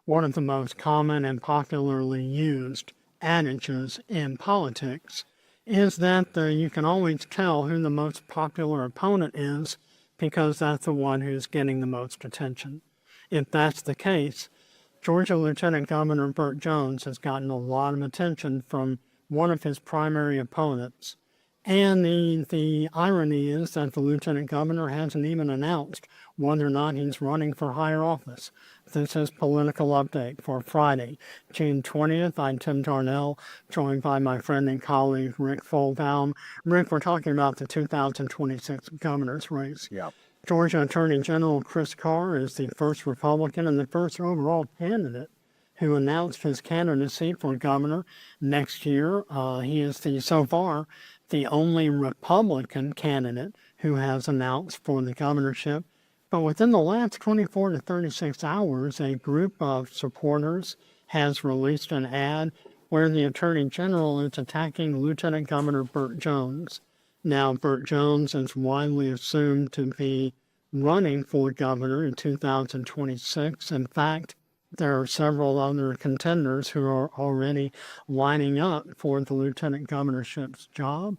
one of the most common and popularly used adages in politics is that you can always tell who the most popular opponent is because that's the one who's getting the most attention. If that's the case, Georgia Lieutenant Governor Burt Jones has gotten a lot of attention from one of his primary opponents. And the irony is that the lieutenant governor hasn't even announced whether or not he's running for higher office. This is Political Update for Friday, June 20th. I'm Tim Darnell, joined by my friend and colleague Rick Fulbaum. Rick, we're talking about the 2026 governor's race. Yeah. Georgia Attorney General Chris Carr is the first Republican and the first overall candidate who announced his candidacy for governor next year. He is so far the only Republican candidate who has announced for the governorship. But within the last 24 to 36 hours, a group of supporters has released an ad where the Attorney General is attacking Lieutenant Governor Burt Jones. Now, Burt Jones is widely assumed to be running for governor in 2026. In fact, there are several other contenders who are already lining up for the lieutenant governorship's job.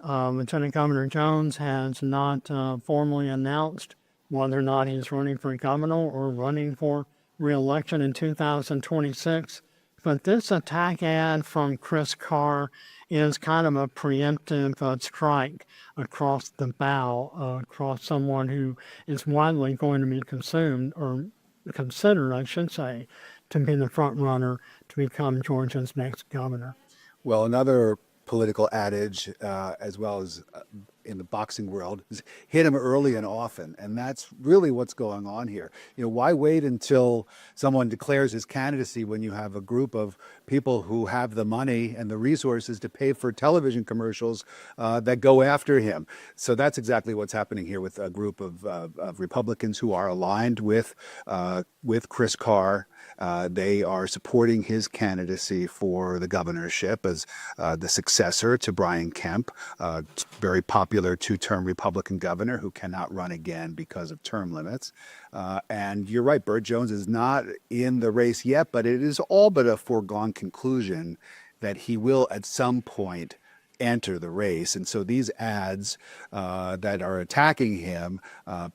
Lieutenant Governor Jones has not formally announced whether or not he's running for governor or running for re-election in 2026. But this attack ad from Chris Carr is kind of a preemptive strike across the bow, across someone who is widely going to be considered, I should say, to be the front runner to become Georgia's next governor. Well, another political adage, as well as in the boxing world, is hit him early and often. And that's really what's going on here. You know, why wait until someone declares his candidacy when you have a group of people who have the money and the resources to pay for television commercials that go after him? So that's exactly what's happening here with a group of Republicans who are aligned with Chris Carr. They are supporting his candidacy for the governorship as the successor to Brian Kemp, very popular two-term Republican governor who cannot run again because of term limits. And you're right, Burt Jones is not in the race yet, but it is all but a foregone conclusion that he will at some point enter the race. And so these ads that are attacking him,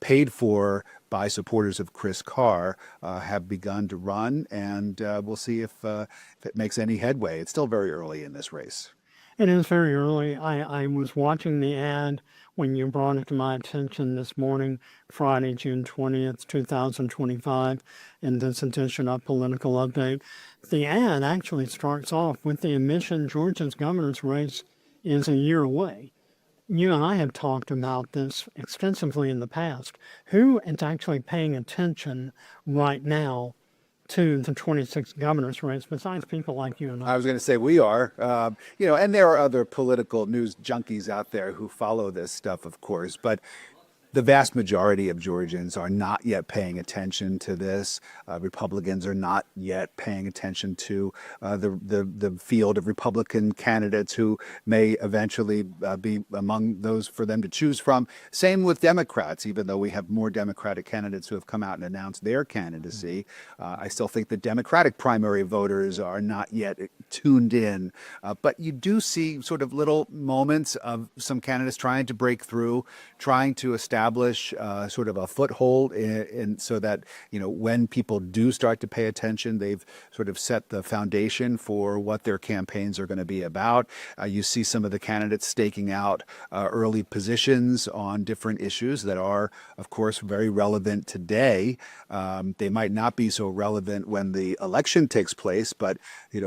paid for by supporters of Chris Carr, have begun to run, and we'll see if it makes any headway. It's still very early in this race. It is very early. I was watching the ad when you brought it to my attention this morning, Friday, June 20th, 2025, in this edition of Political Update. The ad actually starts off with the admission Georgia's governor's race is a year away. You and I have talked about this extensively in the past. Who is actually paying attention right now to the 26 governor's race besides people like you and I? I was going to say we are, and there are other political news junkies out there who follow this stuff, of course, but the vast majority of Georgians are not yet paying attention to this. Republicans are not yet paying attention to the field of Republican candidates who may eventually be among those for them to choose from. Same with Democrats, even though we have more Democratic candidates who have come out and announced their candidacy. I still think the Democratic primary voters are not yet tuned in. But you do see sort of little moments of some candidates trying to break through, trying to establish sort of a foothold in so that, when people do start to pay attention, they've sort of set the foundation for what their campaigns are going to be about. You see some of the candidates staking out early positions on different issues that are, of course, very relevant today. They might not be so relevant when the election takes place, but,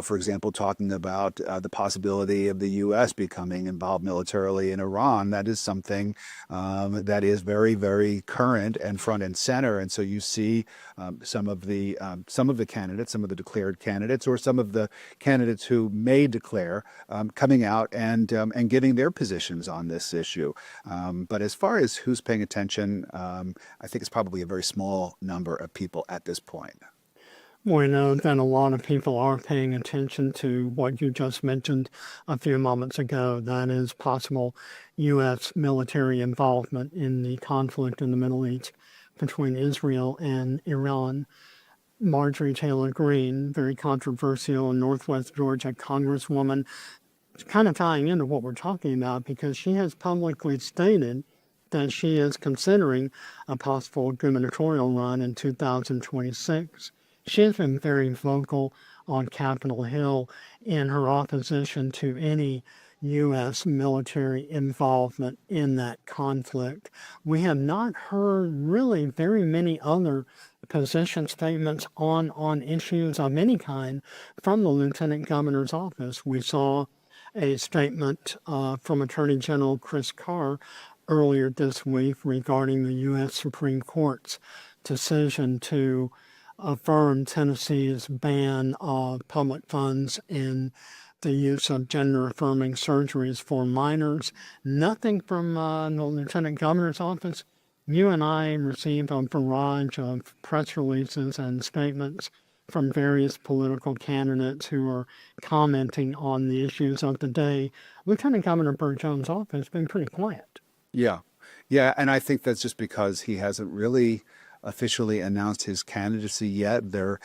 for example, talking about the possibility of the U.S. becoming involved militarily in Iran, that is something that is very, very current and front and center. And so you see some of the candidates, some of the declared candidates, or some of the candidates who may declare coming out and giving their positions on this issue. But as far as who's paying attention, I think it's probably a very small number of people at this point. We know that a lot of people are paying attention to what you just mentioned a few moments ago. That is possible U.S. military involvement in the conflict in the Middle East between Israel and Iran. Marjorie Taylor Greene, very controversial Northwest Georgia congresswoman. It's kind of tying into what we're talking about because she has publicly stated that she is considering a possible gubernatorial run in 2026. She has been very vocal on Capitol Hill in her opposition to any U.S. military involvement in that conflict. We have not heard really very many other position statements on issues of any kind from the Lieutenant Governor's office. We saw a statement from Attorney General Chris Carr earlier this week regarding the U.S. Supreme Court's decision to affirm Tennessee's ban of public funds in the use of gender-affirming surgeries for minors. Nothing from the Lieutenant Governor's office. You and I received a barrage of press releases and statements from various political candidates who are commenting on the issues of the day. Lieutenant Governor Burt Jones' office has been pretty quiet. Yeah. Yeah. And I think that's just because he hasn't really officially announced his candidacy yet. They're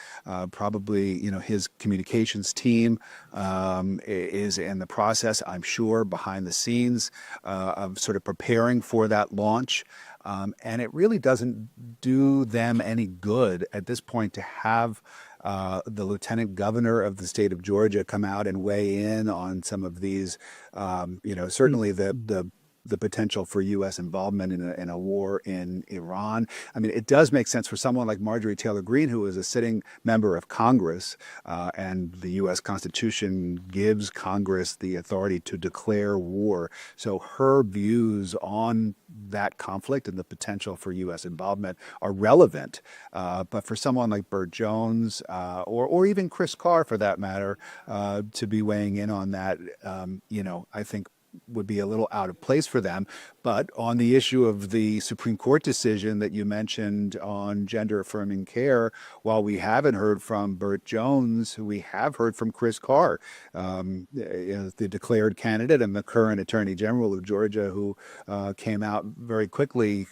probably, his communications team is in the process, I'm sure, behind the scenes of sort of preparing for that launch. And it really doesn't do them any good at this point to have the lieutenant governor of the state of Georgia come out and weigh in on some of these, certainly the potential for U.S. involvement in a war in Iran. I mean, it does make sense for someone like Marjorie Taylor Greene, who is a sitting member of Congress, and the U.S. Constitution gives Congress the authority to declare war. So her views on that conflict and the potential for U.S. involvement are relevant. But for someone like Burt Jones or even Chris Carr, for that matter, to be weighing in on that, I think would be a little out of place for them. But on the issue of the Supreme Court decision that you mentioned on gender affirming care, while we haven't heard from Burt Jones, we have heard from Chris Carr, the declared candidate and the current Attorney General of Georgia, who came out very quickly.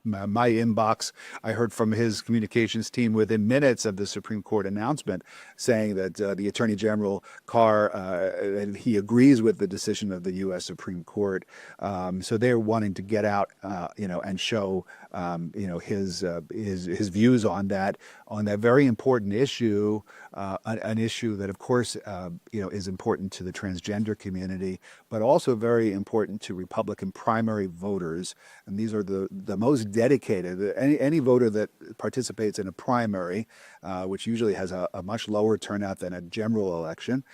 My inbox, I heard from his communications team within minutes of the Supreme Court announcement, saying that the Attorney General Carr, he agrees with the decision of the U.S. Supreme Court. So they're wanting to get out, and show, his views on that very important issue, an issue that, of course, is important to the transgender community, but also very important to Republican primary voters. And these are the most dedicated. Any voter that participates in a primary, which usually has a much lower turnout than a general election,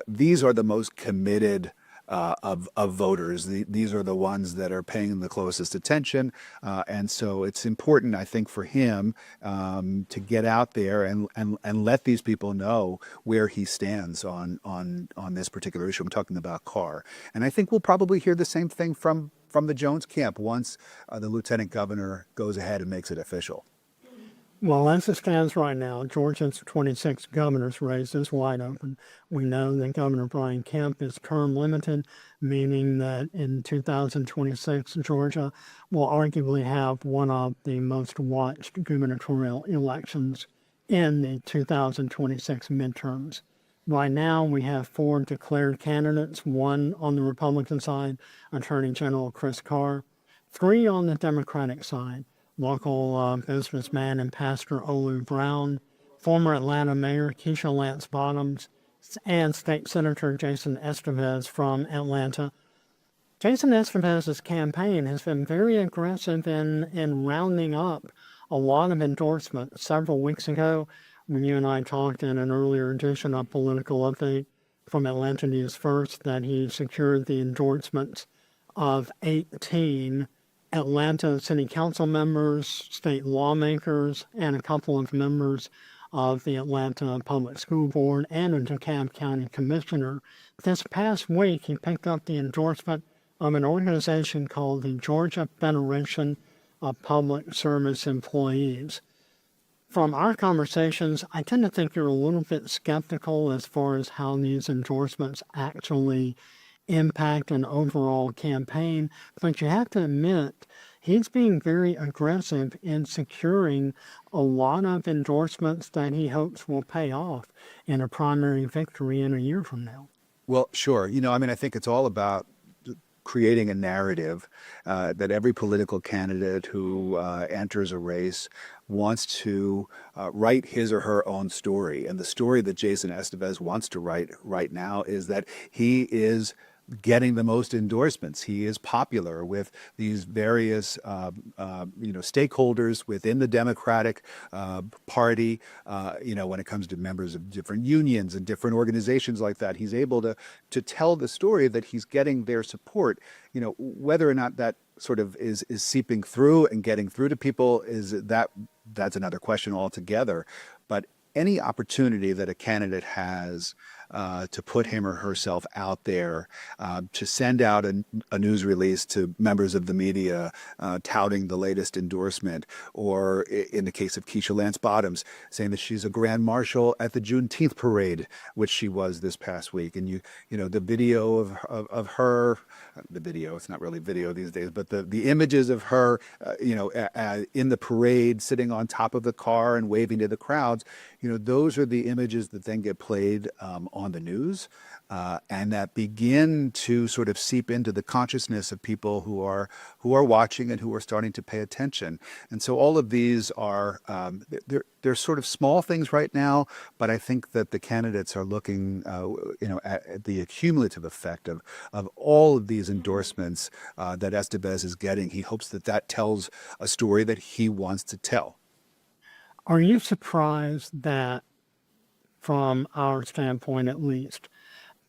these are the most committed of voters. These are the ones that are paying the closest attention. And so it's important, I think, for him to get out there and let these people know where he stands on this particular issue. I'm talking about Carr. And I think we'll probably hear the same thing from the Jones camp once the lieutenant governor goes ahead and makes it official. Well, as it stands right now, Georgia's 26th governor's race is wide open. We know that Governor Brian Kemp is term limited, meaning that in 2026, Georgia will arguably have one of the most watched gubernatorial elections in the 2026 midterms. Right now, we have 4 declared candidates, 1 on the Republican side, Attorney General Chris Carr, 3 on the Democratic side, local businessman and pastor Olu Brown, former Atlanta Mayor Keisha Lance Bottoms, and State Senator Jason Esteves from Atlanta. Jason Esteves' campaign has been very aggressive in rounding up a lot of endorsements. Several weeks ago, when you and I talked in an earlier edition of Political Update from Atlanta News First, that he secured the endorsements of 18 Atlanta City Council members, state lawmakers, and a couple of members of the Atlanta Public School Board and a DeKalb County Commissioner. This past week, he picked up the endorsement of an organization called the Georgia Federation of Public Service Employees. From our conversations, I tend to think you're a little bit skeptical as far as how these endorsements actually impact an overall campaign, but you have to admit he's being very aggressive in securing a lot of endorsements that he hopes will pay off in a primary victory in a year from now. Well, sure. I mean, I think it's all about creating a narrative that every political candidate who enters a race wants to write his or her own story. And the story that Jason Esteves wants to write right now is that he is getting the most endorsements. He is popular with these various, stakeholders within the Democratic Party. When it comes to members of different unions and different organizations like that, he's able to tell the story that he's getting their support. Whether or not that sort of is seeping through and getting through to people that's another question altogether. But any opportunity that a candidate has to put him or herself out there, to send out a news release to members of the media touting the latest endorsement, or in the case of Keisha Lance Bottoms, saying that she's a grand marshal at the Juneteenth parade, which she was this past week. And the video of her, the video, it's not really video these days, but the images of her, in the parade, sitting on top of the car and waving to the crowds, those are the images that then get played on the news, and that begin to sort of seep into the consciousness of people who are watching and who are starting to pay attention. And so all of these are they're sort of small things right now, but I think that the candidates are looking at the cumulative effect of all of these endorsements that Esteves is getting. He hopes that tells a story that he wants to tell. Are you surprised that, from our standpoint at least,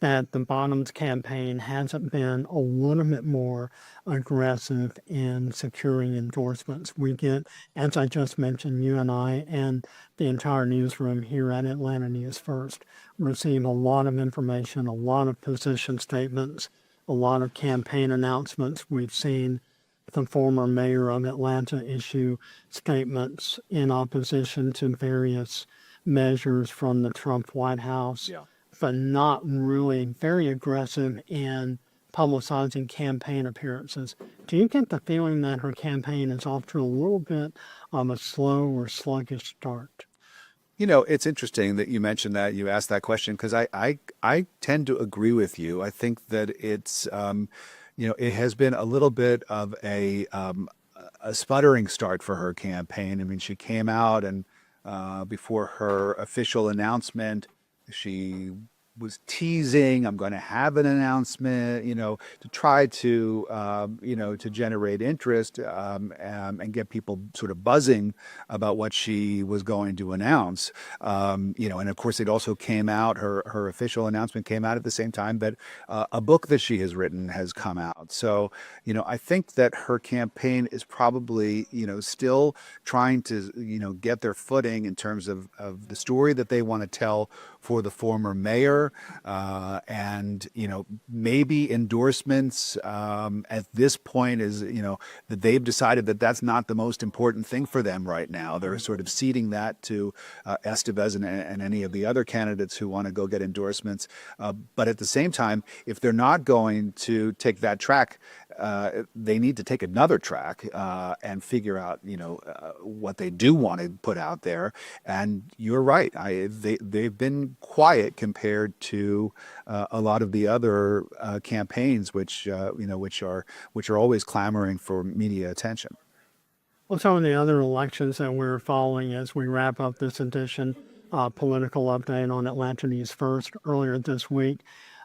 that the Bottoms campaign hasn't been a little bit more aggressive in securing endorsements? We get, as I just mentioned, you and I and the entire newsroom here at Atlanta News First receive a lot of information, a lot of position statements, a lot of campaign announcements. We've seen the former mayor of Atlanta issue statements in opposition to various measures from the Trump White House, but not really very aggressive in publicizing campaign appearances. Do you get the feeling that her campaign is off to a little bit of a slow or sluggish start? It's interesting that you mentioned that, you asked that question, because I tend to agree with you. I think that it's it has been a little bit of a sputtering start for her campaign. I mean, she came out and before her official announcement, she was teasing, I'm going to have an announcement, to try to, to generate interest and get people sort of buzzing about what she was going to announce. And of course, it also came out, her official announcement came out at the same time that a book that she has written has come out. So, I think that her campaign is probably, still trying to, get their footing in terms of the story that they want to tell for the former mayor, and maybe endorsements at this point is that they've decided that that's not the most important thing for them right now. They're sort of ceding that to Esteves and any of the other candidates who want to go get endorsements. But at the same time, if they're not going to take that track, they need to take another track and figure out what they do want to put out there. And you're right, they've been quiet compared to a lot of the other campaigns, which are always clamoring for media attention. Well, some of the other elections that we're following as we wrap up this edition, political update on Atlanta News First. Earlier this week,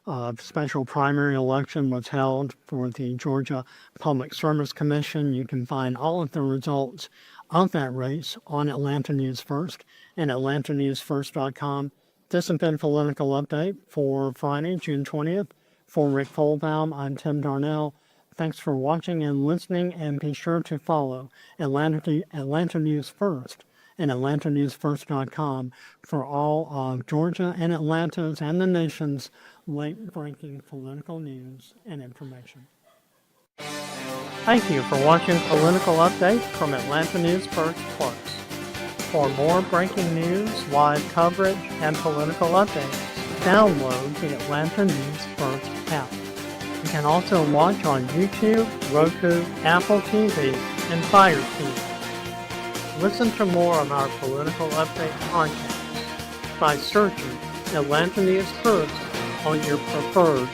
a special primary election was held for the Georgia Public Service Commission. You can find all of the results of that race on Atlanta News First and atlantanewsfirst.com. This has been Political Update for Friday, June 20th. For Rick Folbaum, I'm Tim Darnell. Thanks for watching and listening, and be sure to follow Atlanta News First and atlantanewsfirst.com for all of Georgia and Atlanta's and the nation's late-breaking political news and information. Thank you for watching Political Update from Atlanta News First Plus. For more breaking news, live coverage, and political updates, download the Atlanta News First app. You can also watch on YouTube, Roku, Apple TV, and fire team. Listen to more of our political update podcast by searching Atlanta's First on your preferred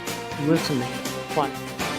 listening platform.